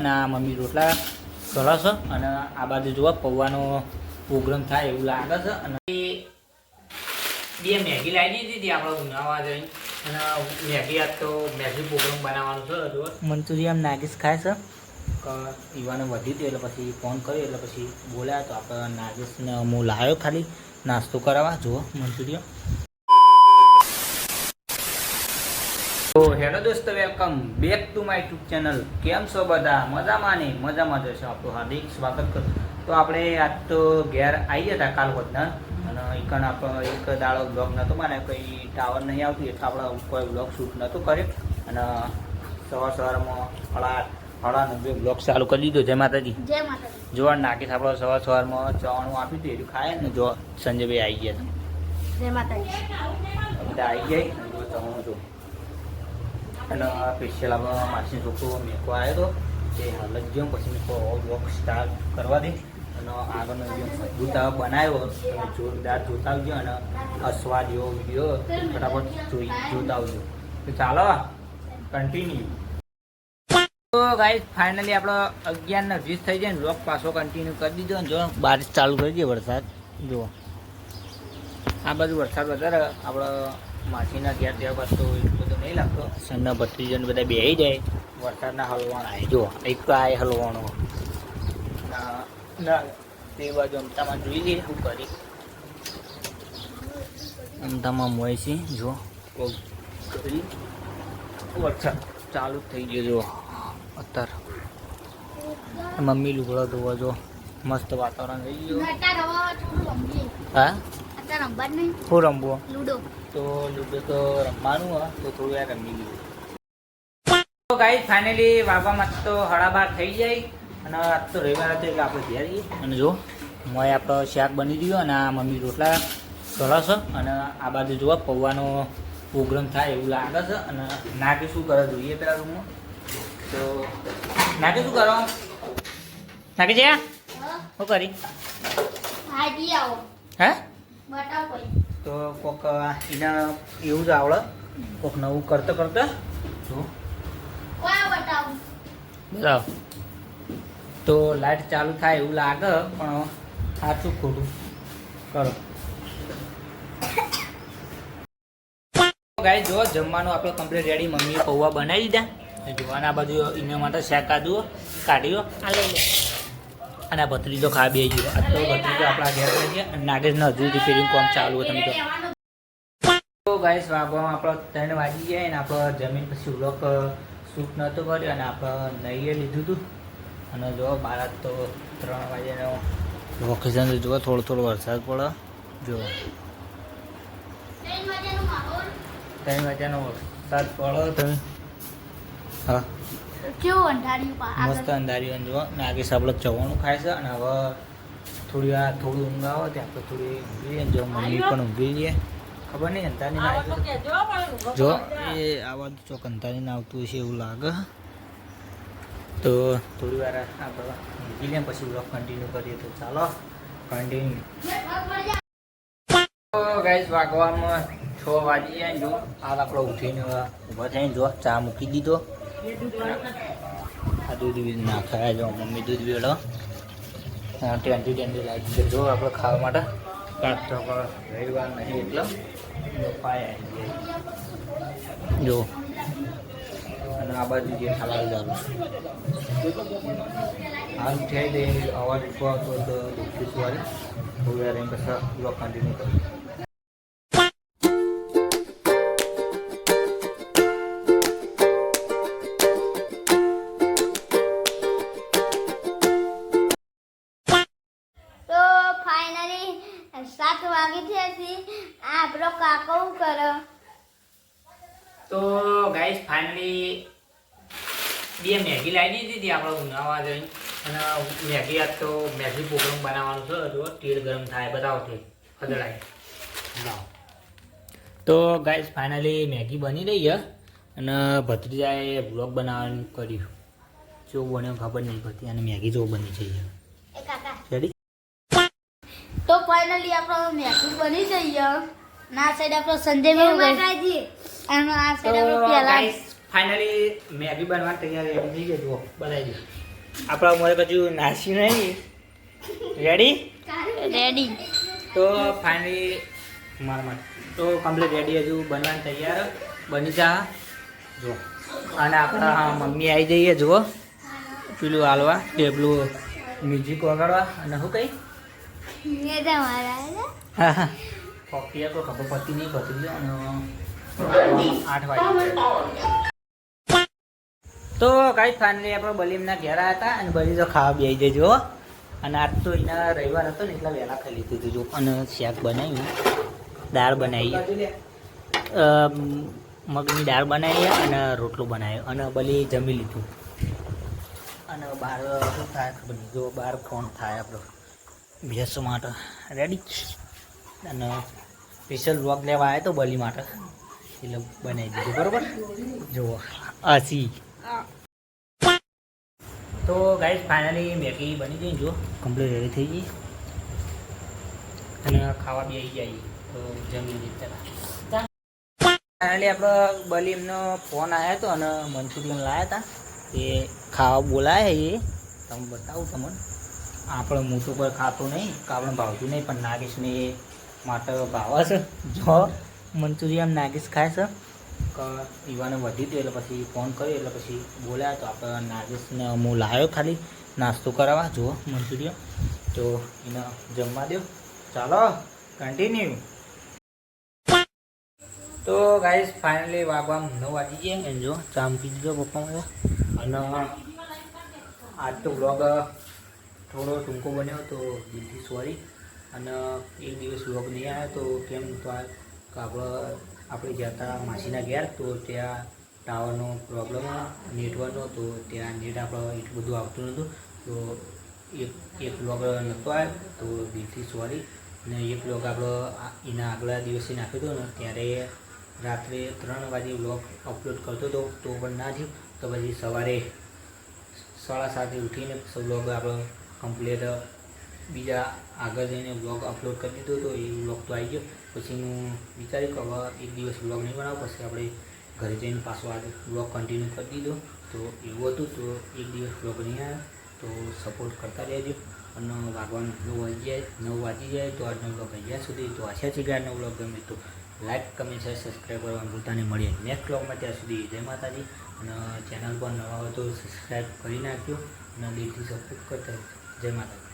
અને આ મમ્મી રોટલા કરે છે અને આ બાજુ જોવા પૌવાનો પ્રોગ્રામ થાય એવું લાગે છે. અને બે મેગી લાવી દીધી હતી આપણે ઉનાળા જઈને અને મેગી આજ તો મેગી પ્રોગ્રામ બનાવવાનો છે. જો મંચુરિયન નાગીશ ખાય છે કે ઈવાને વધી હતું એટલે પછી ફોન કર્યો એટલે પછી બોલ્યા તો આપણે નાગીશને હું લાવ્યો ખાલી નાસ્તો કરાવવા. જુઓ મંચુરિયન. તો હેલો દોસ્તો, welcome back to my YouTube channel. કેમ છો બધા? મજામાં ને? મજામાં જશે. આપણું હાર્દિક સ્વાગત કરું. તો આપણે આજ તો ઘેર આવી હતા કાલ વધના અને એકણ આપણો એક દાડો બ્લોગ નહોતો મને કંઈ ટાવર નહીં આવતું એટલે આપણે કોઈ બ્લોગ શૂટ નહોતું કર્યો અને સવારમાં હળા નંબે બ્લોગ ચાલુ કરી દીધો. જય માતાજી. જય માતાજી. જોવા નાખીશ આપણે સવારમાં ચવાણું આપ્યું હતું એટલું ખાય ને. જો સંજયભાઈ આવી ગયા જય માતાજી. બધા આવી જાય ચવાણું જો અને સ્પેશિયલ આપણે માસી છોકરો મેકો આવ્યો હતો તે હાલ જ ગયો પછી મેકો બ્લોગ સ્ટાર્ટ કરવા દે અને આગળનો વિડીયો અદભુત બનાવ્યો. તમે જોરદાર જોતા આવજો અને અસ્વાદ એવો વિડીયો ફટાફટ જોતા આવજો. તો ચાલો કન્ટિન્યુ. તો ગાઈસ ફાઇનલી આપણો 11:20 થઈ જાય ને બ્લોગ પાછો કન્ટિન્યુ કરી દીધો અને જો બારિશ ચાલુ કરી દે વરસાદ. જુઓ આ બાજુ વરસાદ વધારે આપણો માસીના ઘેર ત્યાં બાદ તો એટલું બધું નહીં લાગતો. સનના ભત્રીજન બધા બેસી જાય વરસાદના હલવાણ આવે. જો એક આ હલવાણો ના તે બાજુ અમતામાં જોઈ લઈએ શું કરી. અમતામાં મોય છે જો વરસાદ ચાલુ થઈ ગયો. જો અત્યારે મમ્મી લુગડો ધોવા જો મસ્ત વાતાવરણ થઈ ગયું. હા શું રમવો? લૂડો. તો લૂડો તો રમવાનું હોય તો થોડું યાર રમી ગયું. તો ગાઈસ ફાઇનલી વાગવામાં તો 12:30 થઈ જાય અને આજ તો રવિવાર હતો એટલે આપણે ઘેર જઈએ. અને જો મોય આપણો શાક બની ગયો અને આ મમ્મી રોટલા કરે છે અને આ બાજુ જોવા પૌવાનો પ્રોગ્રામ થાય એવું લાગે છે. અને નાકે શું કરે જોઈએ પેલા રૂમમાં. તો નાકે શું કરો? નાકે છે શું કરી? હે તો કોક એને એવું જ આવડે કોક નવું કરતા કરતા જો બરાબર. તો લાઈટ ચાલુ થાય એવું લાગે પણ સાચું ખોટું કરો. ગાય જો જમવાનું આપણે કમ્પ્લીટ રેડી. મમ્મીએ પૌવા બનાવી દીધા. જોવાના બાજુ એના માટે શાક કાઢ્યું કાઢ્યો આ લઈ લે અને આ ભત્રીજો ખા બે ગયો. આ તો ભત્રીજો આપણા ઘેર છે અને નાગેશને હજુ રિપેરિંગ કામ ચાલુ હોય. તમે તો ગાઈસ વાગવામાં આપણો 3 વાગી ગયા ને આપણે જમીન પછી વ્લોગ શૂટ નહોતો કર્યો અને આપણે નહીએ લીધું હતું. અને જો બાર તો 3 વાગ્યાનો લોકેશન જુઓ. થોડો થોડો વરસાદ પડે. જો 3 વાગ્યાનો વરસાદ પડે. તમે હા મસ્ત અંધાર્યું જુઓ. નાગેશ આપણે ચવાણું ખાય છે અને હવે થોડું ઊંઘ આવે ત્યાં આપણે થોડી ઊંઘી લઈએ. જો મમ્મી પણ ઊંઘી લઈએ. ખબર નહીં અંધારી ના આવી જો એ આવા ચોક અંધારી ના આવતું હશે એવું લાગે. તો થોડી વાર આપણે ઊંઘી લઈએ પછી બ્લોગ કન્ટિન્યુ કરીએ. તો ચાલો કન્ટિન્યુ. તો ગાઈસ વાગવામાં 6 વાગી જાય. જો હાલ આપણે ઉઠીને ઊભા થઈને જો ચા મૂકી દીધો. આ દૂધ બીજ નાખાયા. જો મમ્મી દૂધ વેળો ટેન્ટી લાગી જો આપણે ખાવા માટે. કાંક તો રવિવાર નહીં એટલો પાય જો અને આ બાજુ જે ખાવા ચાલુ હાલ ઉઠાઈ દે. અવાજ ઉઠવો આવતો તો દુઃખી વાળી થોડી વાર એમ પછી બ્લોગ કન્ટિન્યુ કરું. તો ફાઇનલી 7 વાગી થયા છે. આપણો કાકો કરો. તો ગાઈસ ફાઇનલી બે મેગી લાવી દીધી હતી આપણે ઉનાળા જઈને અને મેગી આજ તો મેગી પ્રોગ્રામ બનાવવાનું છે. જો તેલ ગરમ થાય બતાવો તે હદળાય લાવો. તો ગાઈસ ફાઇનલી મેગી બની રહી છે અને ભત્રીજાએ બ્લોગ બનાવવાનું કર્યું. જો બન્યો ખબર નહીં પડતી અને મેગી જો બની છે રેડી. તો ફાઇનલી આપણો મેગી બની જઈએ. ના સાઈડ આપણો સંજયભાઈ અને આ સાઈડ આપણો પેલા ફાઇનલી મેગી બનવા તૈયાર રેડી થઈ ગઈ. જો બનાવી દે. આપણા મોરે કજુ નાસી નહીં. રેડી? રેડી. તો ફાઇનલી તો કમ્પ્લીટ રેડી, હજુ બનવાનું તૈયાર બની જા જો. અને આપણા મમ્મી આવી જઈએ જુઓ પેલું હાલવા પેલું મ્યુઝિક વગાડવા. અને શું કઈ હા હા પપ્પીએ તો ખબર પડતી નહીં પડતી ગયો. અને 8 વાગે તો કાંઈ ફાઇનલી આપણે બલીમના ઘેર આવ્યા હતા. અને બલી તો ખાવા બેસી જજો. અને આજ તો એના રવિવાર હતો ને એટલે વહેલા ખાઈ લીધું હતું જો. અને શાક બનાવ્યું, દાળ બનાવી, મગની દાળ બનાવી અને રોટલો બનાવ્યો. અને બલી જમી લીધું. અને બહાર શું થાય ખબર નહીં જો. બહાર ફોન થાય આપણો ભેંસો માટે રેડી. અને સ્પેશિયલ વ્લોગ લેવા આવ્યો તો બલી માટે એટલે બનાવી દીધું બરાબર. જુઓ આસી તો ગાઈસ ફાઇનલી મેગી બની ગઈ જો. કમ્પ્લીટ રેડી થઈ ગઈ. અને ખાવા બી આવી જાય તો જમી લીધા. ફાઇનલી આપણે બલી એમનો ફોન આવ્યો હતો અને મંચુરિયન લાવ્યા હતા. એ ખાવા બોલાય એ તમે બતાવું તમને. આપણે મોટું પર ખાતું નહીં કે આપણે ભાવતું નહીં, પણ નાગેશને એ માટે ભાવે છે જો. મંચુરિયન નાગેશ ખાય છે કે ઈવાને વધી હતું એટલે પછી ફોન કર્યો એટલે પછી બોલાયા. તો આપણે નાગેશને હું લાવ્યો ખાલી નાસ્તો કરાવવા જુઓ મંચુરિયન. તો એને જમવા દો. ચાલો કન્ટિન્યુ. તો ગાઈસ ફાઇનલી વાગવા 9 વાગી ગયા. એમ જો ચામ પી દીધો પપ્પા મારે. અને આજ તો વ્લોગ થોડો ટૂંકો બન્યો તો દિલથી સોરી. અને એક દિવસ વ્લોગ નહીં આવ્યો તો કેમ તો આપણે ગયા હતા માસીના ઘેર. તો ત્યાં ટાવરનો પ્રોબ્લેમ નેટવર્કનો. તો ત્યાં નેટ આપણે એટલું બધું આવતું નહોતું. તો એક વ્લોગ નહોતો આવ્યો તો દિલથી સોરી. અને એક વ્લોગ આપણો એના આગલા દિવસે નાખ્યો હતો ને ત્યારે રાત્રે 3 વાગે વ્લોગ અપલોડ કરતો હતો તો પણ ના થયું. તો પછી સવારે 7:30 ઉઠીને વ્લોગ આપણો કમ્પ્લીટ બીજા આગળ જઈને વ્લોગ અપલોડ કરી દીધો. તો એ વ્લોગ તો આવી ગયો. પછી હું વિચાર્યું કે હવે એક દિવસ વ્લોગ નહીં બનાવો, પછી આપણે ઘરે જઈને પાછો આગળ વ્લોગ કન્ટિન્યુ કરી દીધો. તો એવું હતું. તો એક દિવસ વ્લોગ નહીં આવ્યો તો સપોર્ટ કરતા રહેજો. અને વાગવાનું 9 વાગી જાય તો આજનો વ્લોગ અહીંયા સુધી. તો આશા છે કે આજનો વ્લોગ ગમે તો લાઈક, કમેન્ટ, શેર, સબસ્ક્રાઈબ કરવાનું ભૂલતા નહીં. મળીએ નેક્સ્ટ વ્લોગમાં. ત્યાં સુધી જય માતાજી. અને ચેનલ પર નવા હોય તો સબસ્ક્રાઈબ કરી નાખ્યો અને દિલથી સપોર્ટ કરતા જય માતાજી.